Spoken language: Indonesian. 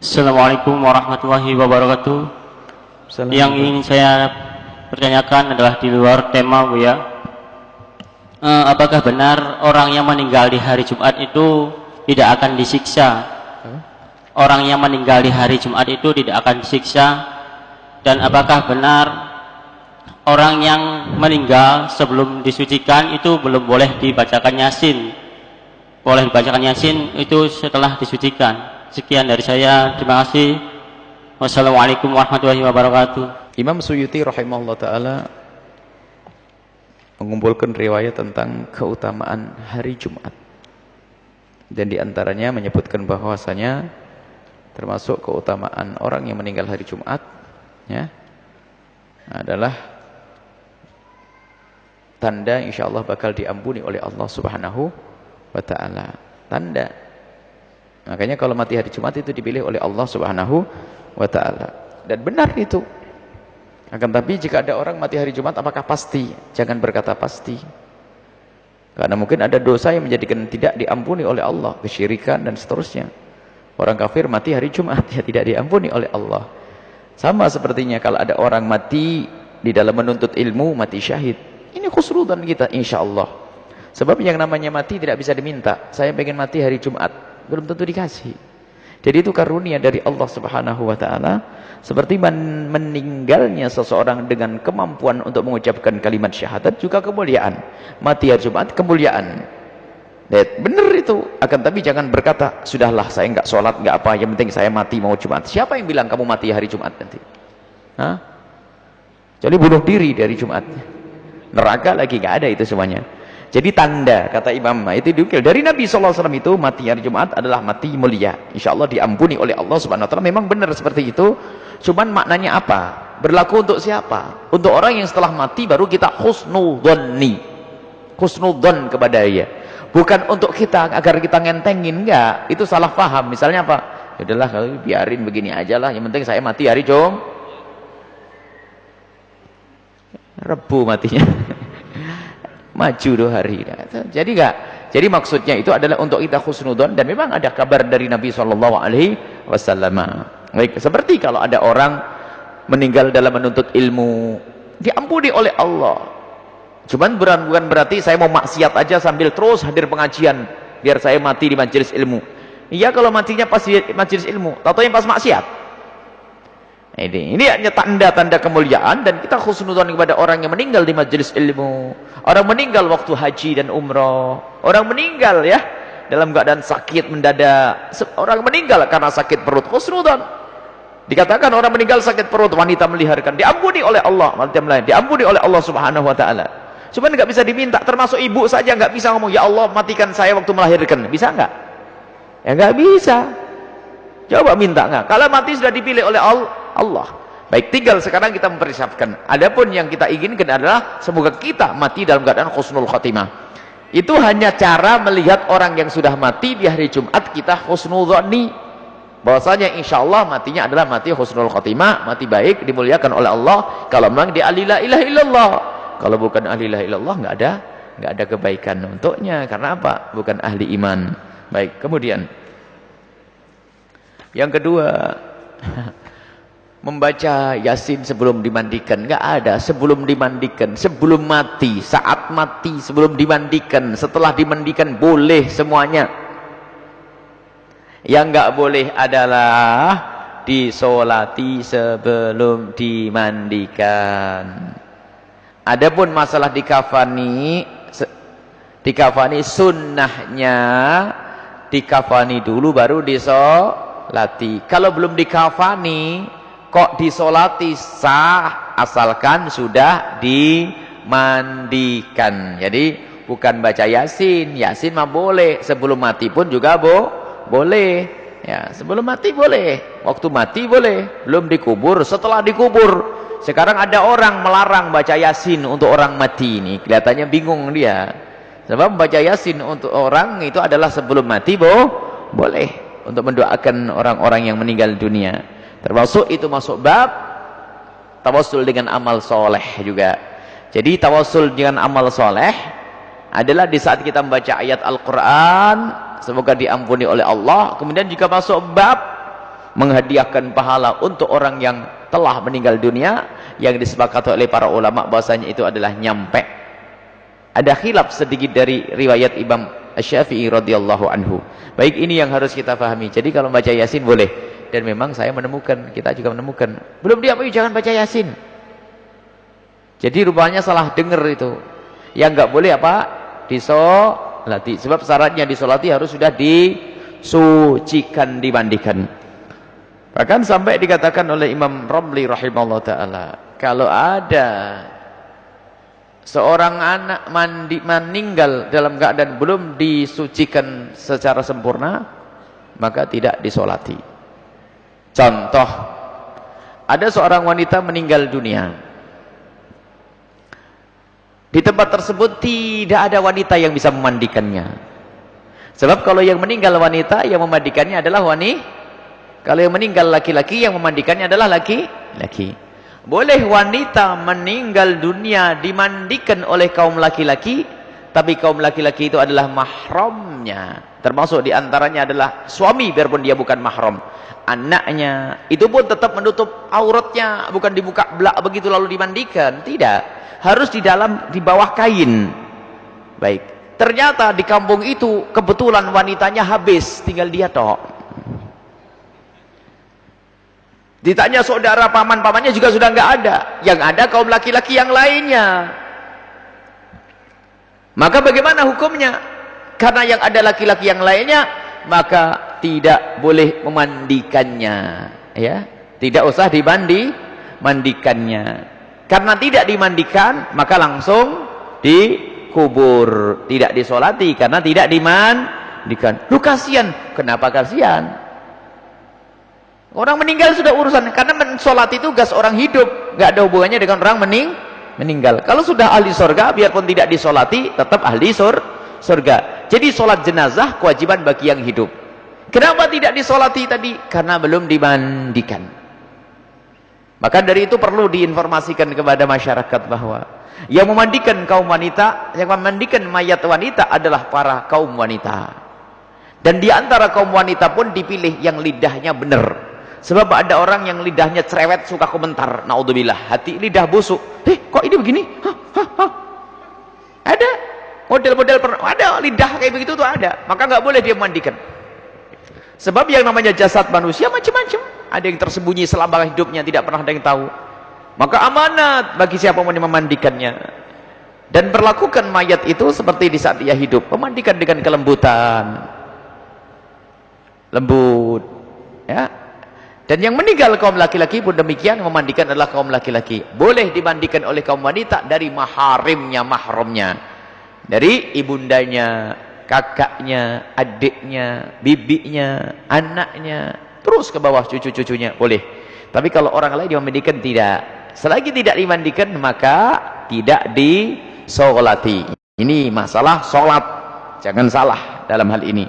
Assalamualaikum warahmatullahi wabarakatuh. Yang ingin saya pertanyakan adalah di luar tema, Bu ya. Apakah benar orang yang meninggal di hari Jumat itu tidak akan disiksa? Orang yang meninggal di hari Jumat itu tidak akan disiksa. Dan apakah benar orang yang meninggal sebelum disucikan itu belum boleh dibacakan Yasin? Boleh dibacakan Yasin itu setelah disucikan. Sekian dari saya, terima kasih. Wassalamualaikum warahmatullahi wabarakatuh. Imam Suyuti rahimahullah ta'ala mengumpulkan riwayat tentang keutamaan hari Jumat, dan diantaranya menyebutkan bahwasanya termasuk keutamaan orang yang meninggal hari Jumat ya, adalah tanda insyaallah bakal diampuni oleh Allah subhanahu wa ta'ala. Tanda. Makanya kalau mati hari Jumat itu dipilih oleh Allah subhanahu wa ta'ala. Dan benar itu. Akan tapi jika ada orang mati hari Jumat, apakah pasti? Jangan berkata pasti. Karena mungkin ada dosa yang menjadikan tidak diampuni oleh Allah, kesyirikan dan seterusnya. Orang kafir mati hari Jumat, ya tidak diampuni oleh Allah. Sama sepertinya kalau ada orang mati di dalam menuntut ilmu, mati syahid. Ini khusnudzan kita insyaallah. Sebab yang namanya mati tidak bisa diminta. Saya pengen mati hari Jumat, belum tentu dikasih. Jadi itu karunia dari Allah subhanahu wa ta'ala. Seperti meninggalnya seseorang dengan kemampuan untuk mengucapkan kalimat syahadat juga kemuliaan. Mati hari Jumat kemuliaan. Benar itu. Akan tapi jangan berkata, sudahlah saya enggak sholat, enggak apa, yang penting saya mati mau Jumat. Siapa yang bilang kamu mati hari Jumat nanti? Hah? Jadi bunuh diri dari Jumat. Neraka lagi enggak ada itu semuanya. Jadi tanda, kata Imam, itu diukil dari Nabi SAW itu, mati hari Jumat adalah mati mulia. Insya Allah diampuni oleh Allah Subhanahu Wa Taala. Memang benar seperti itu. Cuman maknanya apa? Berlaku untuk siapa? Untuk orang yang setelah mati baru kita husnudzonni, husnudzon kepada dia. Bukan untuk kita agar kita ngentengin, enggak. Itu salah paham. Misalnya apa? Yaudahlah, kalau biarin begini aja lah. Yang penting saya mati hari Jumat. Rebu matinya. Maju 2 hari. Jadi enggak. Jadi maksudnya itu adalah untuk kita husnudzon, dan memang ada kabar dari Nabi SAW. Baik, seperti kalau ada orang meninggal dalam menuntut ilmu, diampuni oleh Allah. Cuman bukan berarti saya mau maksiat aja sambil terus hadir pengajian biar saya mati di majelis ilmu. Iya kalau matinya pas di majelis ilmu, tahu-tahu pas maksiat. Ini hanya tanda-tanda kemuliaan, dan kita husnudzon kepada orang yang meninggal di majelis ilmu, orang meninggal waktu haji dan umroh, orang meninggal ya dalam keadaan sakit mendadak, orang meninggal karena sakit perut, husnudzon. Dikatakan orang meninggal sakit perut, wanita melahirkan, diampuni oleh Allah, diampuni oleh Allah Subhanahu Wa Taala. Cuman nggak bisa diminta, termasuk ibu saja nggak bisa ngomong, ya Allah matikan saya waktu melahirkan, bisa nggak? Ya nggak bisa. Coba minta nggak? Kalau mati sudah dipilih oleh Allah. Baik, tinggal sekarang kita mempersiapkan. Adapun yang kita inginkan adalah semoga kita mati dalam keadaan husnul khatimah. Itu hanya cara melihat orang yang sudah mati di hari Jumat, kita husnudzonni bahwasanya insyaallah matinya adalah mati husnul khatimah, mati baik, dimuliakan oleh Allah. Kalau memang dia ahli la ilaha illallah, kalau bukan ahli la ilaha illallah nggak ada kebaikan untuknya. Karena apa? Bukan ahli iman. Baik, kemudian yang kedua, membaca Yasin sebelum dimandikan. Enggak ada sebelum dimandikan, sebelum mati, saat mati, sebelum dimandikan, setelah dimandikan, boleh semuanya. Yang enggak boleh adalah disolati sebelum dimandikan. Adapun masalah dikafani sunnahnya dikafani dulu baru disolati. Kalau belum dikafani kok disolati, sah asalkan sudah dimandikan. Jadi bukan baca Yasin. Yasin mah boleh, sebelum mati pun juga boleh. Ya, sebelum mati boleh, waktu mati boleh, belum dikubur, setelah dikubur. Sekarang ada orang melarang baca Yasin untuk orang mati ini. Kelihatannya bingung dia. Sebab baca Yasin untuk orang itu adalah sebelum mati boleh. Untuk mendoakan orang-orang yang meninggal dunia. Termasuk itu masuk bab tawassul dengan amal soleh juga. Jadi tawassul dengan amal soleh adalah di saat kita membaca ayat Al-Quran, semoga diampuni oleh Allah. Kemudian juga masuk bab menghadiahkan pahala untuk orang yang telah meninggal dunia, yang disepakati oleh para ulama bahwasanya itu adalah nyampe. Ada khilaf sedikit dari riwayat Imam Syafi'i radhiyallahu anhu. Baik, ini yang harus kita pahami. Jadi kalau baca Yasin boleh, dan memang saya menemukan, kita juga menemukan, belum diakui jangan baca Yasin. Jadi rupanya salah dengar itu. Yang enggak boleh apa? Disolati. Sebab syaratnya disolati harus sudah disucikan, dimandikan. Bahkan sampai dikatakan oleh Imam Ramli rahimahullah ta'ala, kalau ada seorang anak meninggal dalam keadaan belum disucikan secara sempurna, maka tidak disolati. Contoh, ada seorang wanita meninggal dunia. Di tempat tersebut tidak ada wanita yang bisa memandikannya. Sebab kalau yang meninggal wanita, yang memandikannya adalah wanita. Kalau yang meninggal laki-laki, yang memandikannya adalah laki-laki. Boleh wanita meninggal dunia dimandikan oleh kaum laki-laki, tapi kaum laki-laki itu adalah mahramnya. Termasuk diantaranya adalah suami, biarpun dia bukan mahram. Anaknya, itu pun tetap menutup auratnya, bukan dibuka belak begitu lalu dimandikan. Tidak. Harus di bawah kain. Baik. Ternyata di kampung itu kebetulan wanitanya habis, tinggal dia tok. Ditanya saudara, paman-pamannya juga sudah enggak ada. Yang ada kaum laki-laki yang lainnya. Maka bagaimana hukumnya? Karena yang ada laki-laki yang lainnya, maka tidak boleh memandikannya, ya. Tidak usah mandikannya. Karena tidak dimandikan, maka langsung dikubur, tidak disolati karena tidak dimandikan. Lu kasihan, kenapa kasihan? Orang meninggal sudah urusan, karena mensolati itu tugas orang hidup, nggak ada hubungannya dengan orang meninggal. Kalau sudah ahli surga, biarpun tidak disolati, tetap ahli surga. Jadi solat jenazah kewajiban bagi yang hidup. Kenapa tidak disolati tadi? Karena belum dimandikan. Maka dari itu perlu diinformasikan kepada masyarakat bahwa yang memandikan kaum wanita, yang memandikan mayat wanita adalah para kaum wanita. Dan di antara kaum wanita pun dipilih yang lidahnya benar. Sebab ada orang yang lidahnya cerewet, suka komentar, naudzubillah, hati lidah busuk. Kok ini begini? Ada model-model, ada lidah kayak begitu tuh ada. Maka nggak boleh dia memandikan. Sebab yang namanya jasad manusia macam-macam. Ada yang tersembunyi selama hidupnya, tidak pernah ada yang tahu. Maka amanat bagi siapa mau memandikannya. Dan berlakukan mayat itu seperti di saat dia hidup. Memandikan dengan kelembutan. Lembut. Ya. Dan yang meninggal kaum laki-laki pun demikian, memandikan adalah kaum laki-laki. Boleh dimandikan oleh kaum wanita dari mahramnya. Dari ibundanya, kakaknya, adiknya, bibinya, anaknya. Terus ke bawah cucu-cucunya boleh. Tapi kalau orang lain dimandikan tidak. Selagi tidak dimandikan maka tidak disolati. Ini masalah solat. Jangan salah dalam hal ini.